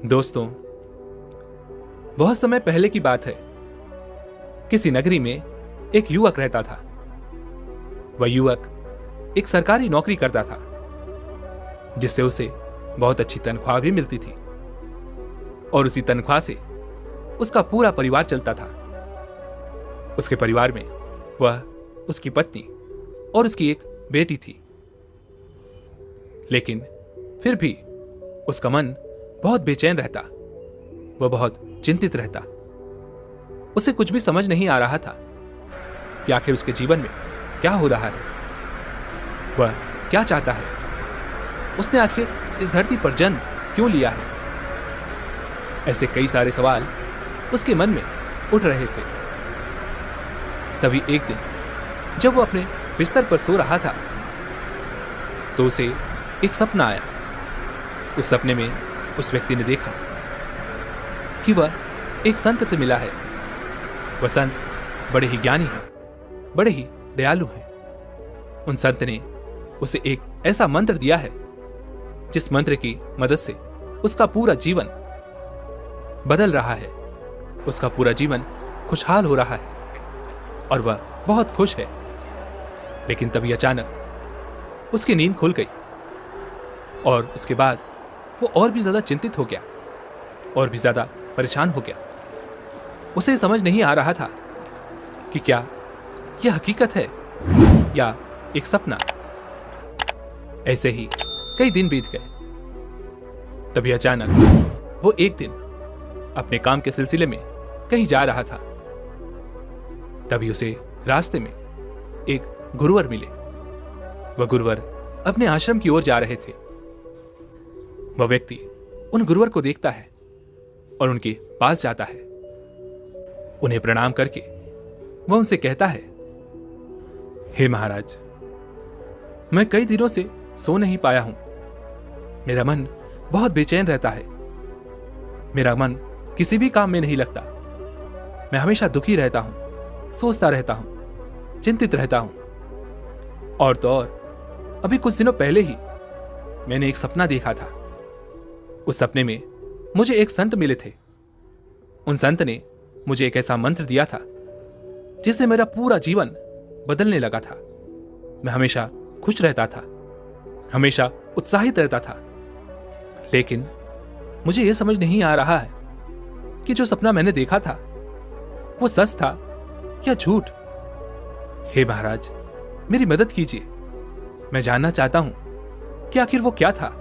दोस्तों, बहुत समय पहले की बात है। किसी नगरी में एक युवक रहता था। वह युवक एक सरकारी नौकरी करता था, जिससे उसे बहुत अच्छी तनख्वाह भी मिलती थी और उसी तनख्वाह से उसका पूरा परिवार चलता था। उसके परिवार में वह, उसकी पत्नी और उसकी एक बेटी थी। लेकिन फिर भी उसका मन बहुत बेचैन रहता। वह बहुत चिंतित रहता। उसे कुछ भी समझ नहीं आ रहा था कि आखिर उसके जीवन में क्या हो रहा है, वह क्या चाहता है, उसने आखिर इस धरती पर जन्म क्यों लिया है। ऐसे कई सारे सवाल उसके मन में उठ रहे थे। तभी एक दिन जब वो अपने बिस्तर पर सो रहा था तो उसे एक सपना आया। उस सपने में उस व्यक्ति ने देखा कि वह एक संत से मिला है। वह संत बड़े ही ज्ञानी हैं, बड़े ही दयालु हैं। उन संत ने उसे एक ऐसा मंत्र दिया है जिस मंत्र की मदद से उसका पूरा जीवन बदल रहा है, उसका पूरा जीवन खुशहाल हो रहा है और वह बहुत खुश है। लेकिन तभी अचानक उसकी नींद खुल गई और उसके बाद वो और भी ज्यादा चिंतित हो गया और भी ज्यादा परेशान हो गया। उसे समझ नहीं आ रहा था कि क्या यह हकीकत है या एक सपना। ऐसे ही कई दिन बीत गए। तभी अचानक वो एक दिन अपने काम के सिलसिले में कहीं जा रहा था। तभी उसे रास्ते में एक गुरुवर मिले। वह गुरुवर अपने आश्रम की ओर जा रहे थे। वह व्यक्ति उन गुरुवर को देखता है और उनके पास जाता है। उन्हें प्रणाम करके वह उनसे कहता है, हे महाराज, मैं कई दिनों से सो नहीं पाया हूं। मेरा मन बहुत बेचैन रहता है। मेरा मन किसी भी काम में नहीं लगता। मैं हमेशा दुखी रहता हूं, सोचता रहता हूं, चिंतित रहता हूं। और तो और अभी कुछ दिनों पहले ही मैंने एक सपना देखा था। उस सपने में मुझे एक संत मिले थे। उन संत ने मुझे एक ऐसा मंत्र दिया था जिससे मेरा पूरा जीवन बदलने लगा था। मैं हमेशा खुश रहता था, हमेशा उत्साहित रहता था। लेकिन मुझे यह समझ नहीं आ रहा है कि जो सपना मैंने देखा था वो सच था या झूठ। हे महाराज, मेरी मदद कीजिए। मैं जानना चाहता हूं कि आखिर वो क्या था।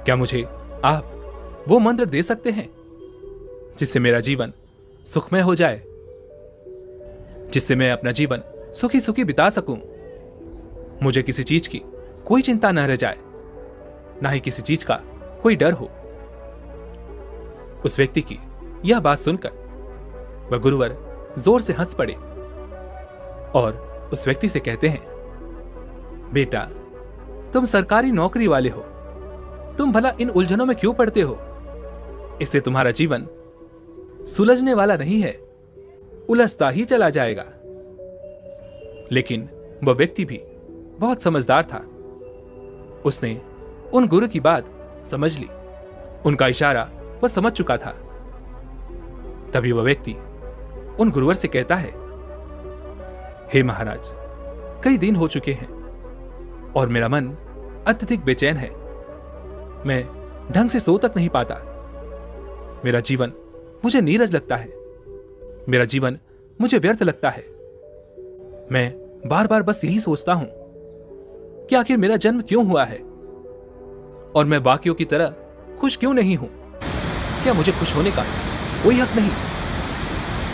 क्या मुझे आप वो मंत्र दे सकते हैं जिससे मेरा जीवन सुखमय हो जाए, जिससे मैं अपना जीवन सुखी सुखी बिता सकूं। मुझे किसी चीज की कोई चिंता न रह जाए, ना ही किसी चीज का कोई डर हो। उस व्यक्ति की यह बात सुनकर वह गुरुवर जोर से हंस पड़े और उस व्यक्ति से कहते हैं, बेटा, तुम सरकारी नौकरी वाले हो, तुम भला इन उलझनों में क्यों पड़ते हो। इससे तुम्हारा जीवन सुलझने वाला नहीं है, उलझता ही चला जाएगा। लेकिन वह व्यक्ति भी बहुत समझदार था। उसने उन गुरु की बात समझ ली। उनका इशारा वह समझ चुका था। तभी वह व्यक्ति उन गुरुवर से कहता है, हे महाराज, कई दिन हो चुके हैं और मेरा मन अत्यधिक बेचैन है। मैं ढंग से सो तक नहीं पाता। मेरा जीवन मुझे नीरज लगता है। मेरा जीवन मुझे व्यर्थ लगता है। मैं बार बार बस यही सोचता हूं कि आखिर मेरा जन्म क्यों हुआ है और मैं बाकियों की तरह खुश क्यों नहीं हूं। क्या मुझे खुश होने का कोई हक नहीं?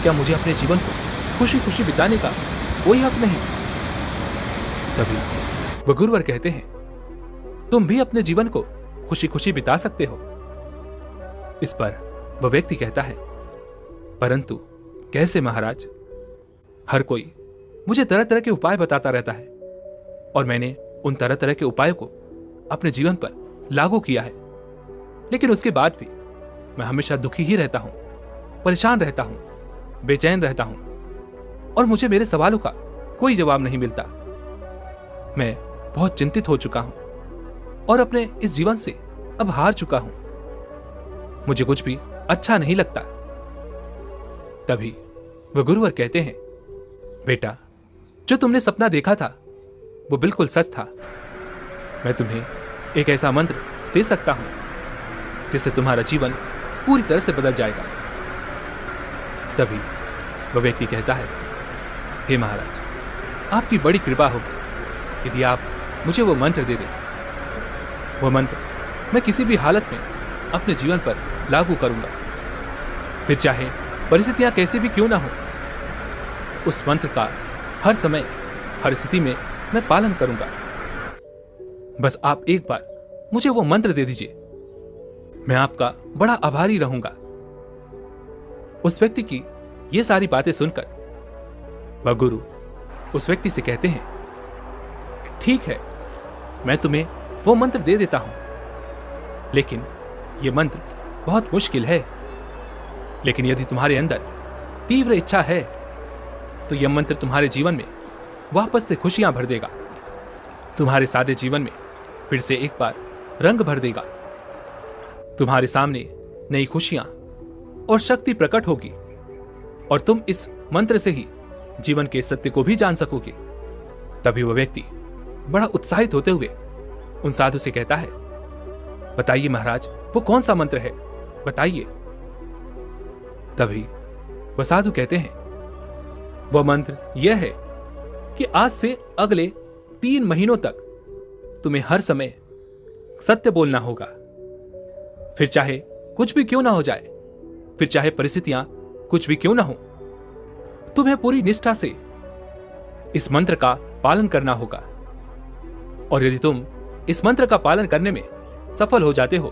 क्या मुझे अपने जीवन को खुशी खुशी बिताने का कोई हक नहीं? तभी वह गुरुवर कहते हैं, तुम भी अपने जीवन को खुशी खुशी बिता सकते हो। इस पर वह व्यक्ति कहता है, परंतु कैसे महाराज? हर कोई मुझे तरह तरह के उपाय बताता रहता है और मैंने उन तरह तरह के उपायों को अपने जीवन पर लागू किया है, लेकिन उसके बाद भी मैं हमेशा दुखी ही रहता हूं, परेशान रहता हूं, बेचैन रहता हूं और मुझे मेरे सवालों का कोई जवाब नहीं मिलता। मैं बहुत चिंतित हो चुका हूं और अपने इस जीवन से अब हार चुका हूं। मुझे कुछ भी अच्छा नहीं लगता। तभी वह गुरुवर कहते हैं, बेटा, जो तुमने सपना देखा था वो बिल्कुल सच था। मैं तुम्हें एक ऐसा मंत्र दे सकता हूं जिससे तुम्हारा जीवन पूरी तरह से बदल जाएगा। तभी वह व्यक्ति कहता है, हे महाराज, आपकी बड़ी कृपा होगी यदि आप मुझे वो मंत्र दे दें। वो मंत्र मैं किसी भी हालत में अपने जीवन पर लागू करूंगा, फिर चाहे परिस्थितियां कैसी भी क्यों ना हो। उस मंत्र का हर समय हर स्थिति में मैं पालन करूंगा। बस आप एक बार मुझे वो मंत्र दे दीजिए, मैं आपका बड़ा आभारी रहूंगा। उस व्यक्ति की ये सारी बातें सुनकर वह गुरु उस व्यक्ति से कहते हैं, ठीक है, मैं तुम्हें वो मंत्र दे देता हूं, लेकिन यह मंत्र बहुत मुश्किल है। लेकिन यदि तुम्हारे अंदर तीव्र इच्छा है तो यह मंत्र तुम्हारे जीवन में वापस से खुशियां भर देगा, तुम्हारे सादे जीवन में फिर से एक बार रंग भर देगा। तुम्हारे सामने नई खुशियां और शक्ति प्रकट होगी और तुम इस मंत्र से ही जीवन के सत्य को भी जान सकोगे। तभी वह व्यक्ति बड़ा उत्साहित होते हुए उन साधु से कहता है, बताइए महाराज, वो कौन सा मंत्र है, बताइए। तभी वह साधु कहते हैं, वह मंत्र यह है कि आज से अगले 3 महीनों तक तुम्हें हर समय सत्य बोलना होगा, फिर चाहे कुछ भी क्यों ना हो जाए, फिर चाहे परिस्थितियां कुछ भी क्यों ना हो, तुम्हें पूरी निष्ठा से इस मंत्र का पालन करना होगा। और यदि तुम इस मंत्र का पालन करने में सफल हो जाते हो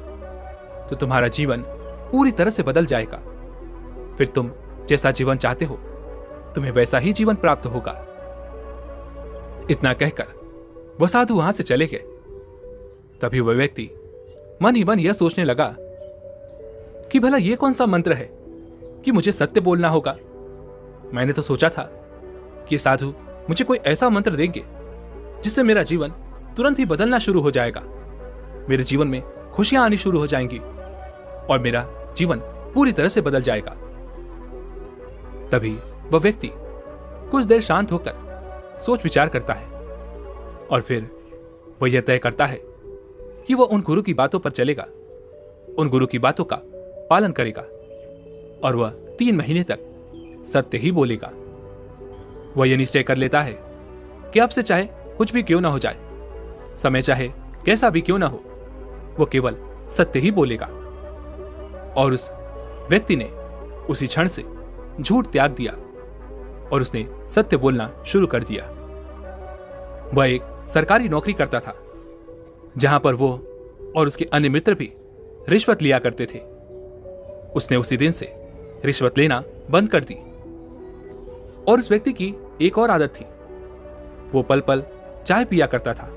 तो तुम्हारा जीवन पूरी तरह से बदल जाएगा। फिर तुम जैसा जीवन चाहते हो तुम्हें वैसा ही जीवन प्राप्त होगा। इतना कहकर वह साधु वहां से चले गए। तभी वह व्यक्ति मन ही मन यह सोचने लगा कि भला यह कौन सा मंत्र है कि मुझे सत्य बोलना होगा। मैंने तो सोचा था कि साधु मुझे कोई ऐसा मंत्र देंगे जिससे मेरा जीवन तुरंत ही बदलना शुरू हो जाएगा, मेरे जीवन में खुशियां आनी शुरू हो जाएंगी और मेरा जीवन पूरी तरह से बदल जाएगा। तभी वह व्यक्ति कुछ देर शांत होकर सोच विचार करता है और फिर वह यह तय करता है कि वह उन गुरु की बातों पर चलेगा, उन गुरु की बातों का पालन करेगा और वह 3 महीने तक सत्य ही बोलेगा। वह यह निश्चय कर लेता है कि अब से चाहे कुछ भी क्यों ना हो जाए, समय चाहे कैसा भी क्यों ना हो, वो केवल सत्य ही बोलेगा। और उस व्यक्ति ने उसी क्षण से झूठ त्याग दिया और उसने सत्य बोलना शुरू कर दिया। वह एक सरकारी नौकरी करता था जहां पर वो और उसके अन्य मित्र भी रिश्वत लिया करते थे। उसने उसी दिन से रिश्वत लेना बंद कर दी। और उस व्यक्ति की एक और आदत थी, वो पल पल चाय पिया करता था।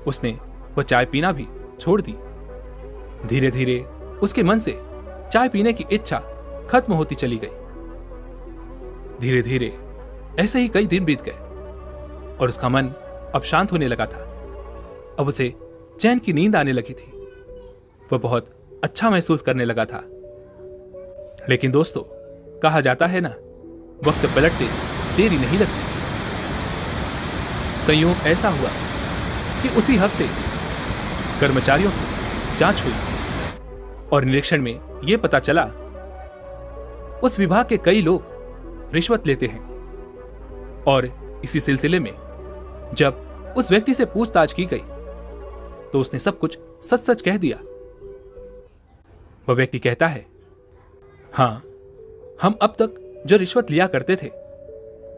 उसने वह चाय पीना भी छोड़ दी। धीरे धीरे उसके मन से चाय पीने की इच्छा खत्म होती चली गई। धीरे धीरे ऐसे ही कई दिन बीत गए और उसका मन अब शांत होने लगा था। अब उसे चैन की नींद आने लगी थी। वह बहुत अच्छा महसूस करने लगा था। लेकिन दोस्तों, कहा जाता है ना, वक्त पलटते देरी नहीं लगती। संयोग ऐसा हुआ कि उसी हफ्ते कर्मचारियों की जांच हुई और निरीक्षण में यह पता चला उस विभाग के कई लोग रिश्वत लेते हैं। और इसी सिलसिले में जब उस व्यक्ति से पूछताछ की गई तो उसने सब कुछ सच सच कह दिया। वह व्यक्ति कहता है, हां, हम अब तक जो रिश्वत लिया करते थे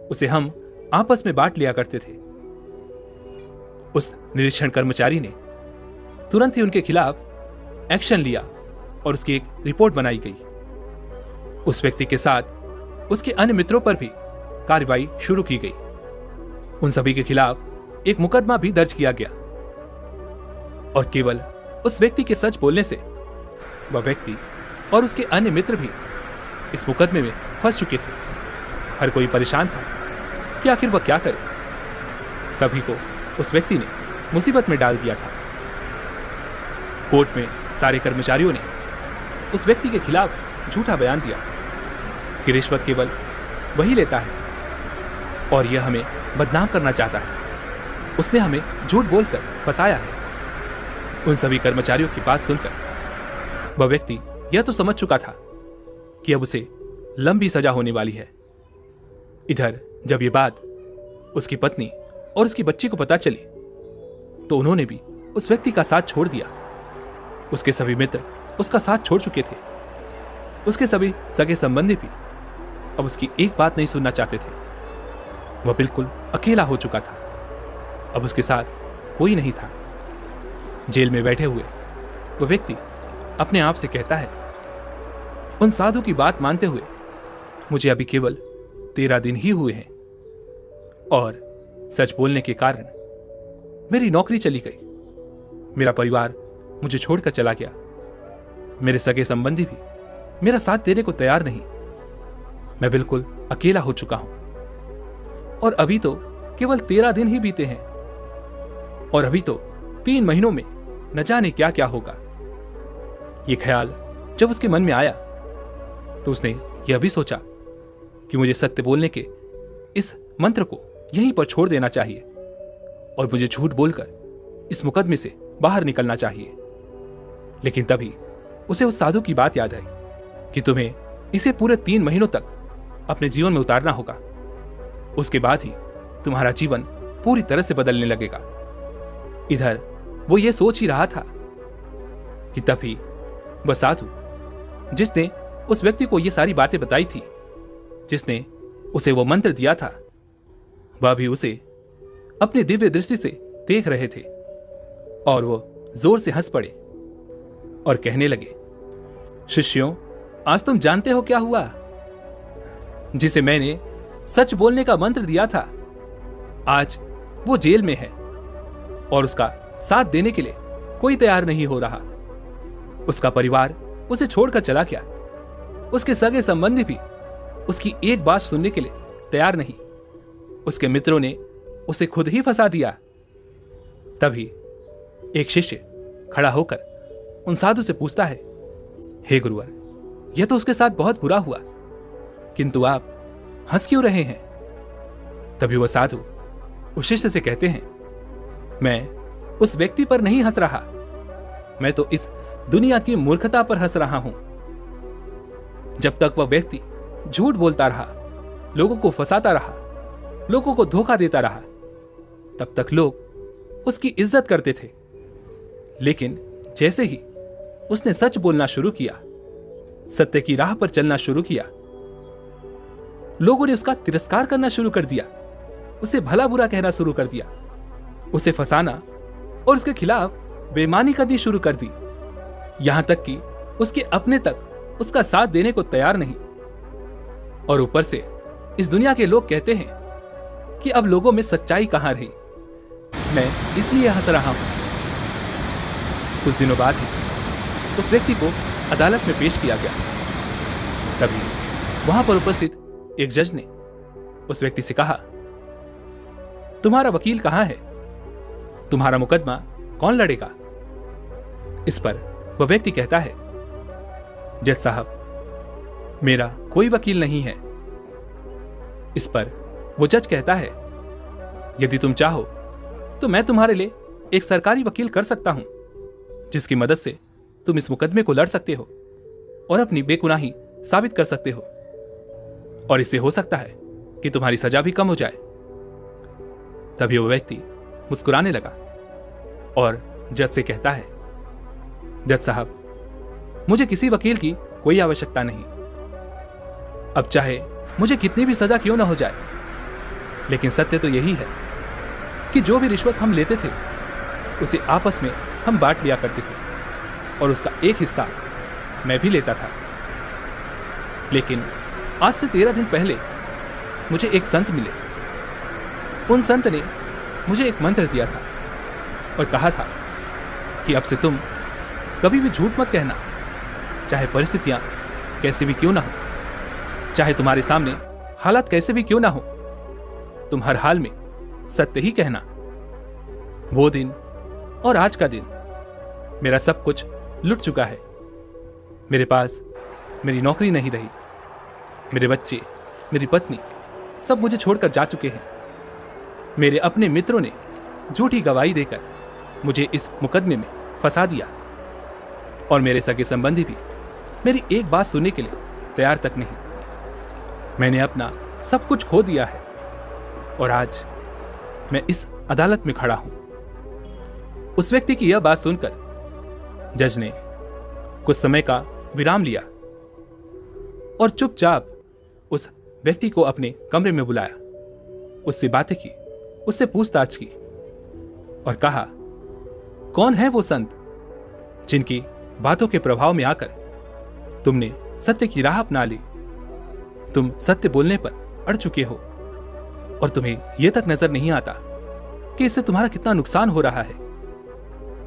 उसे हम आपस में बांट लिया करते थे। उस निरीक्षण कर्मचारी ने तुरंत ही उनके खिलाफ एक्शन लिया और उसकी एक रिपोर्ट बनाई गई। उस व्यक्ति के साथ उसके अन्य मित्रों पर भी कार्रवाई शुरू की गई। उन सभी के खिलाफ एक मुकदमा भी दर्ज किया गया और केवल उस व्यक्ति के सच बोलने से वह व्यक्ति और उसके अन्य मित्र भी इस मुकदमे में फंस चुके थे। हर कोई परेशान था कि आखिर वह क्या करे। सभी को उस व्यक्ति ने मुसीबत में डाल दिया था। कोर्ट में सारे कर्मचारियों ने उस व्यक्ति के खिलाफ झूठा बयान दिया कि रिश्वत केवल वही लेता है और यह हमें बदनाम करना चाहता है। उसने हमें झूठ बोलकर फंसाया है। उन सभी कर्मचारियों की बात सुनकर वह व्यक्ति यह तो समझ चुका था कि अब उसे लंबी सजा होने वाली है। इधर जब ये बात उसकी पत्नी और उसकी बच्ची को पता चली तो उन्होंने भी उस व्यक्ति का साथ छोड़ दिया। उसके सभी मित्र उसका साथ छोड़ चुके थे। उसके सभी सगे संबंधी भी अब उसकी एक बात नहीं सुनना चाहते थे। वह बिल्कुल अकेला हो चुका था। अब उसके साथ कोई नहीं था। जेल में बैठे हुए वह व्यक्ति अपने आप से कहता है, उन साधु की बात मानते हुए मुझे अभी केवल 13 दिन ही हुए हैं और सच बोलने के कारण मेरी नौकरी चली गई। मेरा परिवार मुझे छोड़कर चला गया। मेरे सगे संबंधी भी मेरा साथ देने को तैयार नहीं। मैं बिल्कुल अकेला हो चुका हूं और अभी तो केवल 13 दिन ही बीते हैं और अभी तो 3 महीनों में न जाने क्या क्या होगा। यह ख्याल जब उसके मन में आया तो उसने यह भी सोचा कि मुझे सत्य बोलने के इस मंत्र को यहीं पर छोड़ देना चाहिए और मुझे झूठ बोलकर इस मुकदमे से बाहर निकलना चाहिए। लेकिन तभी उसे उस साधु की बात याद आई कि तुम्हें इसे पूरे 3 महीनों तक अपने जीवन में उतारना होगा। उसके बाद ही तुम्हारा जीवन पूरी तरह से बदलने लगेगा। इधर वो ये सोच ही रहा था कि तभी वह साधु जिसने उस व्यक्ति को ये सारी बातें बताई थी, जिसने उसे वो मंत्र दिया था, वह भी उसे अपनी दिव्य दृष्टि से देख रहे थे और वो जोर से हंस पड़े और कहने लगे, शिष्यों, आज तुम जानते हो क्या हुआ? जिसे मैंने सच बोलने का मंत्र दिया था, आज वो जेल में है और उसका साथ देने के लिए कोई तैयार नहीं हो रहा। उसका परिवार उसे छोड़कर चला गया। उसके सगे संबंधी भी उसकी एक बात सुनने के लिए तैयार नहीं। उसके मित्रों ने उसे खुद ही फंसा दिया। तभी एक शिष्य खड़ा होकर उन साधु से पूछता है, हे गुरुवर, यह तो उसके साथ बहुत बुरा हुआ, किंतु आप हंस क्यों रहे हैं? तभी वह साधु उस शिष्य से कहते हैं, मैं उस व्यक्ति पर नहीं हंस रहा, मैं तो इस दुनिया की मूर्खता पर हंस रहा हूं। जब तक वह व्यक्ति झूठ बोलता रहा, लोगों को फंसाता रहा, लोगों को धोखा देता रहा, तब तक लोग उसकी इज्जत करते थे। लेकिन जैसे ही उसने सच बोलना शुरू किया, सत्य की राह पर चलना शुरू किया, लोगों ने उसका तिरस्कार करना शुरू कर दिया, उसे भला बुरा कहना शुरू कर दिया, उसे फंसाना और उसके खिलाफ बेईमानी करनी शुरू कर दी। यहां तक कि उसके अपने तक उसका साथ देने को तैयार नहीं। और ऊपर से इस दुनिया के लोग कहते हैं कि अब लोगों में सच्चाई कहां रही। मैं इसलिए हंस रहा हूं। कुछ दिनों बाद ही उस व्यक्ति को अदालत में पेश किया गया। तभी वहां पर उपस्थित एक जज ने उस व्यक्ति से कहा, तुम्हारा वकील कहां है? तुम्हारा मुकदमा कौन लड़ेगा? इस पर वह व्यक्ति कहता है, जज साहब, मेरा कोई वकील नहीं है। इस पर वो जज कहता है, यदि तुम चाहो तो मैं तुम्हारे लिए एक सरकारी वकील कर सकता हूं, जिसकी मदद से तुम इस मुकदमे को लड़ सकते हो और अपनी बेगुनाही साबित कर सकते हो, और इससे हो सकता है कि तुम्हारी सजा भी कम हो जाए। तभी वो व्यक्ति मुस्कुराने लगा और जज से कहता है, जज साहब, मुझे किसी वकील की कोई आवश्यकता नहीं। अब चाहे मुझे कितनी भी सजा क्यों ना हो जाए, लेकिन सत्य तो यही है कि जो भी रिश्वत हम लेते थे उसे आपस में हम बांट लिया करते थे और उसका एक हिस्सा मैं भी लेता था। लेकिन आज से 13 दिन पहले मुझे एक संत मिले। उन संत ने मुझे एक मंत्र दिया था और कहा था कि अब से तुम कभी भी झूठ मत कहना, चाहे परिस्थितियां कैसी भी क्यों ना हो, चाहे तुम्हारे सामने हालात कैसे भी क्यों ना हो, तुम हर हाल में सत्य ही कहना। वो दिन और आज का दिन मेरा सब कुछ लुट चुका है। मेरे पास मेरी नौकरी नहीं रही, मेरे बच्चे, मेरी पत्नी सब मुझे छोड़कर जा चुके हैं। मेरे अपने मित्रों ने झूठी गवाही देकर मुझे इस मुकदमे में फंसा दिया और मेरे सगे संबंधी भी मेरी एक बात सुनने के लिए तैयार तक नहीं। मैंने अपना सब कुछ खो दिया है और आज मैं इस अदालत में खड़ा हूं। उस व्यक्ति की यह बात सुनकर जज ने कुछ समय का विराम लिया और चुपचाप उस व्यक्ति को अपने कमरे में बुलाया, उससे बातें की, उससे पूछताछ की और कहा, कौन है वो संत जिनकी बातों के प्रभाव में आकर तुमने सत्य की राह अपना ली? तुम सत्य बोलने पर अड़ चुके हो और तुम्हें यह तक नजर नहीं आता कि इससे तुम्हारा कितना नुकसान हो रहा है।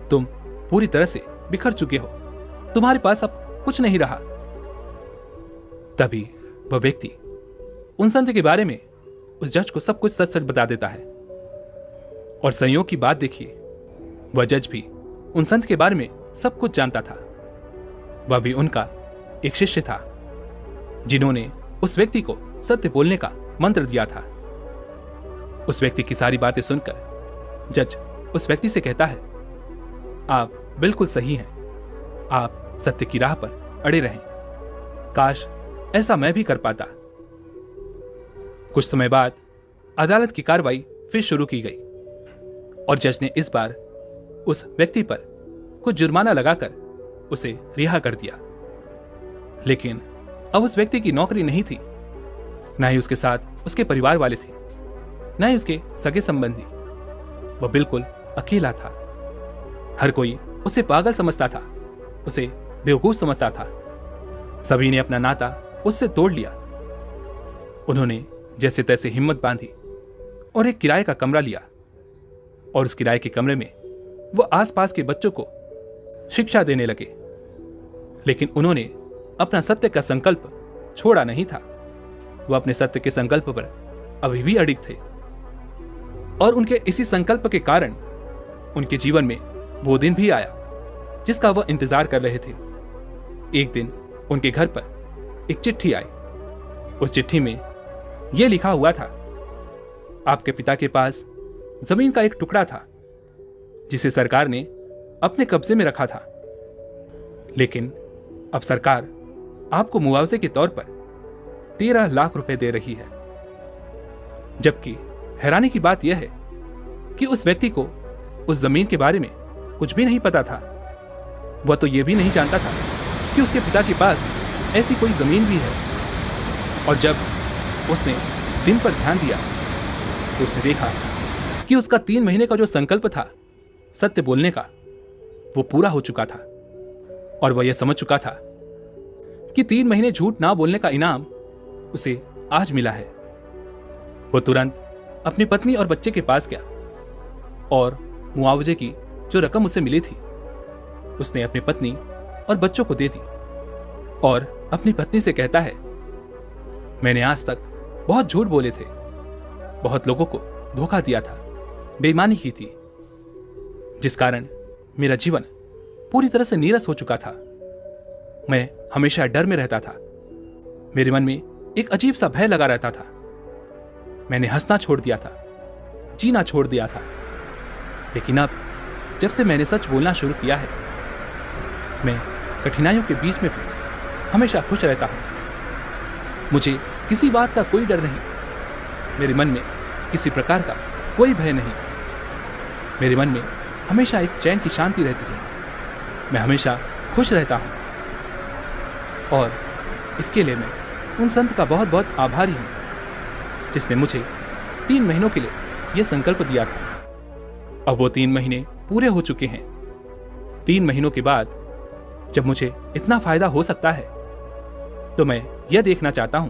तुम पूरी तरह से बिखर चुके हो, तुम्हारे पास अब कुछ नहीं रहा। तभी वह व्यक्ति उन संत के बारे में उस जज को सब कुछ सच सच बता देता है और संयोग की बात देखिए, वह जज भी उन संत के बारे में सब कुछ जानता था। वह भी उनका एक शिष्य था जिन्होंने उस व्यक्ति को सत्य बोलने का मंत्र दिया था। उस व्यक्ति की सारी बातें सुनकर जज उस व्यक्ति से कहता है, आप बिल्कुल सही हैं, आप सत्य की राह पर अड़े रहें। काश ऐसा मैं भी कर पाता। कुछ समय बाद अदालत की कार्रवाई फिर शुरू की गई और जज ने इस बार उस व्यक्ति पर कुछ जुर्माना लगाकर उसे रिहा कर दिया। लेकिन अब उस व्यक्ति की नौकरी नहीं थी, न ही उसके साथ उसके परिवार वाले थे, न ही उसके सगे संबंधी। वह बिल्कुल अकेला था। हर कोई उसे पागल समझता था, उसे बेवकूफ समझता था। सभी ने अपना नाता उससे तोड़ लिया। उन्होंने जैसे तैसे हिम्मत बांधी और एक किराए का कमरा लिया और उस किराए के कमरे में वो आसपास के बच्चों को शिक्षा देने लगे। लेकिन उन्होंने अपना सत्य का संकल्प छोड़ा नहीं था। वो अपने सत्य के संकल्प पर अभी भी अडिग थे और उनके इसी संकल्प के कारण उनके जीवन में वो दिन भी आया जिसका वह इंतजार कर रहे थे। एक दिन उनके घर पर एक चिट्ठी आई। उस चिट्ठी में यह लिखा हुआ था, आपके पिता के पास जमीन का एक टुकड़ा था जिसे सरकार ने अपने कब्जे में रखा था, लेकिन अब सरकार आपको मुआवजे के तौर पर 13 लाख रुपए दे रही है। जबकि हैरानी की बात यह है कि उस व्यक्ति को उस जमीन के बारे में कुछ भी नहीं पता था। वह तो यह भी नहीं जानता था कि उसके पिता के पास ऐसी कोई जमीन भी है। और जब उसने दिन पर ध्यान दिया तो उसने देखा कि उसका 3 महीने का जो संकल्प था सत्य बोलने का, वो पूरा हो चुका था और वह यह समझ चुका था कि 3 महीने झूठ ना बोलने का इनाम उसे आज मिला है। वो तुरंत अपनी पत्नी और बच्चे के पास गया और मुआवजे की जो रकम उसे मिली थी उसने अपनी पत्नी और बच्चों को दे दी और अपनी पत्नी से कहता है, मैंने आज तक बहुत झूठ बोले थे, बहुत लोगों को धोखा दिया था, बेईमानी की थी, जिस कारण मेरा जीवन पूरी तरह से नीरस हो चुका था। मैं हमेशा डर में रहता था। मेरे मन में एक अजीब सा भय लगा रहता था। मैंने हंसना छोड़ दिया था, जीना छोड़ दिया था। लेकिन अब जब से मैंने सच बोलना शुरू किया है, मैं कठिनाइयों के बीच में भी हमेशा खुश रहता हूं। मुझे किसी बात का कोई डर नहीं, मेरे मन में किसी प्रकार का कोई भय नहीं। मेरे मन में हमेशा एक चैन की शांति रहती है। मैं हमेशा खुश रहता हूं और इसके लिए मैं उन संत का बहुत बहुत आभारी हूं जिसने मुझे 3 महीनों के लिए यह संकल्प दिया था। अब वो 3 महीने पूरे हो चुके हैं। 3 महीनों के बाद जब मुझे इतना फायदा हो सकता है तो मैं यह देखना चाहता हूं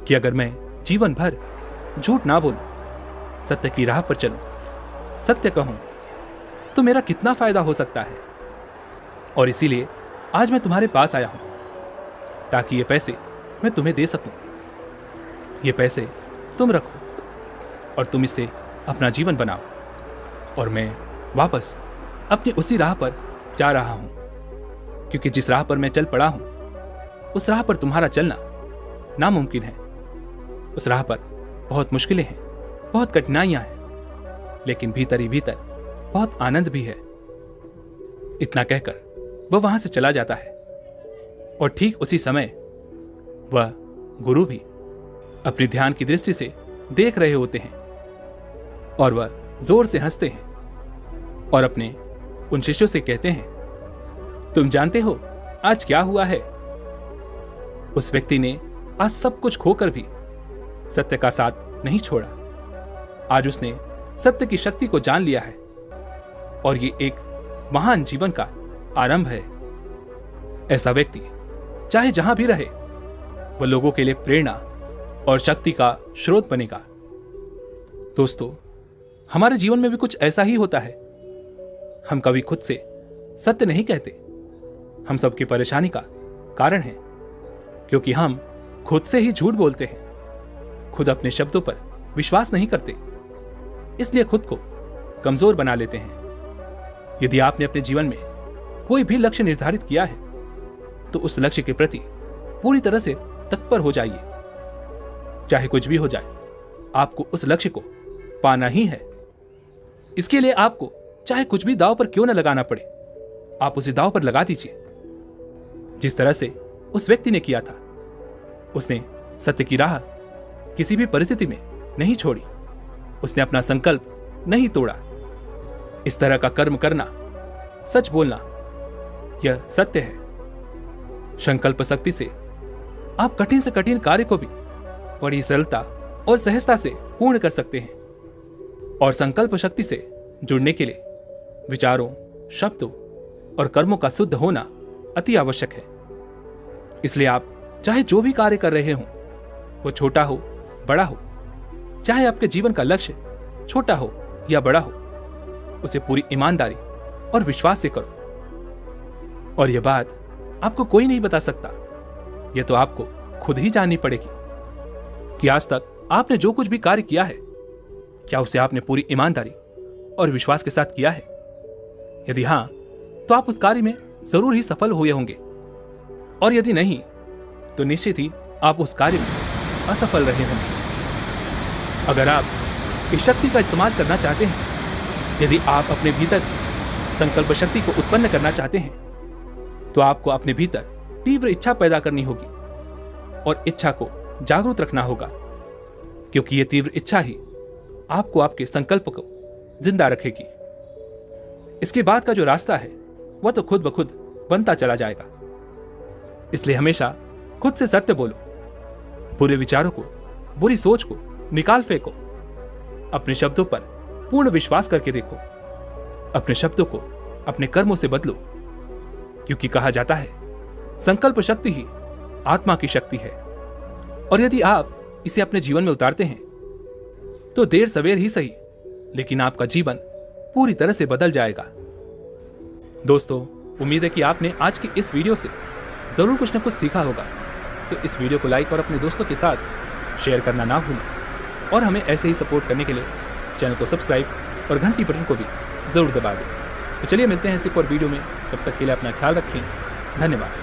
कि अगर मैं जीवन भर झूठ ना बोलूं, सत्य की राह पर चलूं, सत्य कहूं, तो मेरा कितना फायदा हो सकता है। और इसीलिए आज मैं तुम्हारे पास आया हूं ताकि ये पैसे मैं तुम्हें दे सकूं। ये पैसे तुम रखो और तुम इससे अपना जीवन बनाओ और मैं वापस अपनी उसी राह पर जा रहा हूं। क्योंकि जिस राह पर मैं चल पड़ा हूं उस राह पर तुम्हारा चलना नामुमकिन है। उस राह पर बहुत मुश्किलें हैं, बहुत कठिनाइयां हैं, लेकिन भीतर ही भीतर बहुत आनंद भी है। इतना कहकर वह वहां से चला जाता है और ठीक उसी समय वह गुरु भी अपनी ध्यान की दृष्टि से देख रहे होते हैं और वह जोर से हंसते हैं और अपने उन शिष्यों से कहते हैं, तुम जानते हो आज क्या हुआ है? उस व्यक्ति ने आज सब कुछ खोकर भी सत्य का साथ नहीं छोड़ा। आज उसने सत्य की शक्ति को जान लिया है और ये एक महान जीवन का आरंभ है। ऐसा व्यक्ति चाहे जहां भी रहे वह लोगों के लिए प्रेरणा और शक्ति का स्रोत बनेगा। दोस्तों, हमारे जीवन में भी कुछ ऐसा ही होता है। हम कभी खुद से सत्य नहीं कहते। हम सबकी परेशानी का कारण है क्योंकि हम खुद से ही झूठ बोलते हैं, खुद अपने शब्दों पर विश्वास नहीं करते, इसलिए खुद को कमजोर बना लेते हैं। यदि आपने अपने जीवन में कोई भी लक्ष्य निर्धारित किया है तो उस लक्ष्य के प्रति पूरी तरह से तत्पर हो जाइए। चाहे कुछ भी हो जाए, आपको उस लक्ष्य को पाना ही है। इसके लिए आपको चाहे कुछ भी दांव पर क्यों न लगाना पड़े, आप उसे दांव पर लगा दीजिए। जिस तरह से उस व्यक्ति ने किया था, उसने सत्य की राह किसी भी परिस्थिति में नहीं छोड़ी। उसने अपना संकल्प नहीं तोड़ा। इस तरह का कर्म करना, सच बोलना, यह सत्य है। संकल्प शक्ति से आप कठिन से कठिन कार्य को भी बड़ी सरलता और सहजता से पूर्ण कर सकते हैं। और संकल्प शक्ति से जुड़ने के लिए विचारों, शब्दों और कर्मों का शुद्ध होना अति आवश्यक है। इसलिए आप चाहे जो भी कार्य कर रहे हों, वो छोटा हो बड़ा हो, चाहे आपके जीवन का लक्ष्य छोटा हो या बड़ा हो, उसे पूरी ईमानदारी और विश्वास से करो। और यह बात आपको कोई नहीं बता सकता, यह तो आपको खुद ही जाननी पड़ेगी कि आज तक आपने जो कुछ भी कार्य किया है, क्या उसे आपने पूरी ईमानदारी और विश्वास के साथ किया है? यदि हां, तो आप उस कार्य में जरूर ही सफल हुए होंगे, और यदि नहीं तो निश्चित ही आप उस कार्य में असफल रहे होंगे। अगर आप इस शक्ति का इस्तेमाल करना चाहते हैं, यदि आप अपने भीतर संकल्प शक्ति को उत्पन्न करना चाहते हैं, तो आपको अपने भीतर तीव्र इच्छा पैदा करनी होगी और इच्छा को जागरूक रखना होगा, क्योंकि यह तीव्र इच्छा ही आपको आपके संकल्प को जिंदा रखेगी। इसके बाद का जो रास्ता है वह तो खुद ब खुद बनता चला जाएगा। इसलिए हमेशा खुद से सत्य बोलो। बुरे विचारों को, बुरी सोच को निकाल फेंको। अपने शब्दों पर पूर्ण विश्वास करके देखो। अपने शब्दों को अपने कर्मों से बदलो, क्योंकि कहा जाता है संकल्प शक्ति ही आत्मा की शक्ति है। और यदि आप इसे अपने जीवन में उतारते हैं तो देर सवेर ही सही, लेकिन आपका जीवन पूरी तरह से बदल जाएगा। दोस्तों, उम्मीद है कि आपने आज की इस वीडियो से जरूर कुछ न कुछ सीखा होगा। तो इस वीडियो को लाइक और अपने दोस्तों के साथ शेयर करना ना भूलें, और हमें ऐसे ही सपोर्ट करने के लिए चैनल को सब्सक्राइब और घंटी बटन को भी जरूर दबा दें। तो चलिए मिलते हैं इसी एक और वीडियो में। तब तक के लिए अपना ख्याल रखें। धन्यवाद।